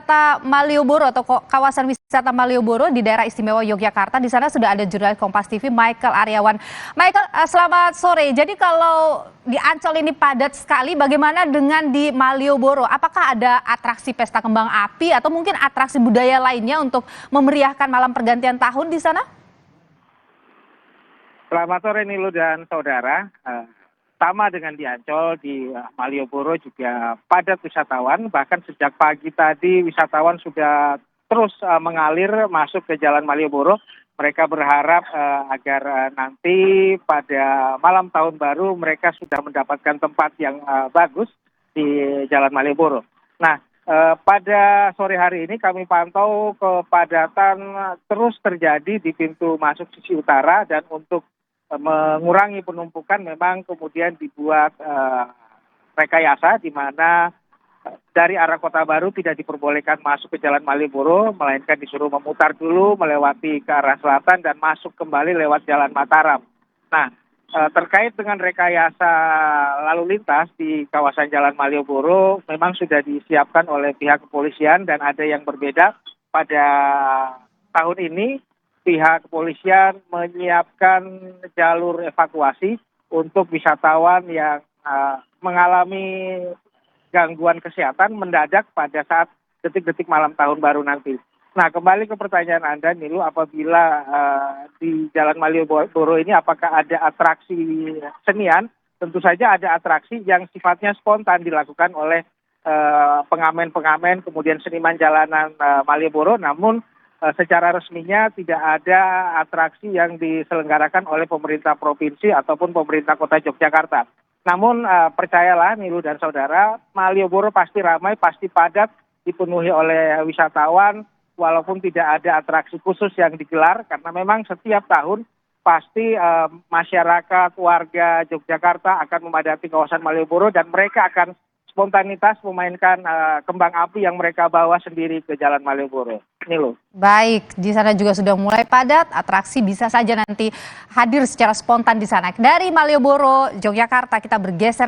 wisata Malioboro atau kawasan wisata Malioboro di daerah istimewa Yogyakarta. Di sana sudah ada jurnalis Kompas TV Michael Aryawan. Michael, selamat sore. Jadi kalau di Ancol ini padat sekali, bagaimana dengan di Malioboro? Apakah ada atraksi pesta kembang api atau mungkin atraksi budaya lainnya untuk memeriahkan malam pergantian tahun di sana? Selamat sore Nilu dan saudara. Sama dengan di Ancol, di Malioboro juga padat wisatawan. Bahkan sejak pagi tadi wisatawan sudah terus mengalir masuk ke Jalan Malioboro. Mereka berharap agar nanti pada malam tahun baru mereka sudah mendapatkan tempat yang bagus di Jalan Malioboro. Nah, pada sore hari ini kami pantau kepadatan terus terjadi di pintu masuk sisi utara, dan untuk mengurangi penumpukan memang kemudian dibuat rekayasa di mana dari arah Kota Baru tidak diperbolehkan masuk ke Jalan Malioboro, melainkan disuruh memutar dulu melewati ke arah selatan dan masuk kembali lewat Jalan Mataram. Nah, terkait dengan rekayasa lalu lintas di kawasan Jalan Malioboro memang sudah disiapkan oleh pihak kepolisian, dan ada yang berbeda pada tahun ini. Pihak kepolisian menyiapkan jalur evakuasi untuk wisatawan yang mengalami gangguan kesehatan mendadak pada saat detik-detik malam tahun baru nanti. Nah, kembali ke pertanyaan Anda, Nilu, apabila di Jalan Malioboro ini apakah ada atraksi senian? Tentu saja ada atraksi yang sifatnya spontan dilakukan oleh pengamen-pengamen, kemudian seniman jalanan Malioboro, namun secara resminya tidak ada atraksi yang diselenggarakan oleh pemerintah provinsi ataupun pemerintah kota Yogyakarta. Namun percayalah Nilu dan saudara, Malioboro pasti ramai, pasti padat, dipenuhi oleh wisatawan walaupun tidak ada atraksi khusus yang digelar, karena memang setiap tahun pasti masyarakat warga Yogyakarta akan memadati kawasan Malioboro dan mereka akan spontanitas memainkan kembang api yang mereka bawa sendiri ke Jalan Malioboro. Nilu. Baik, di sana juga sudah mulai padat, atraksi bisa saja nanti hadir secara spontan di sana. Dari Malioboro, Yogyakarta, kita bergeser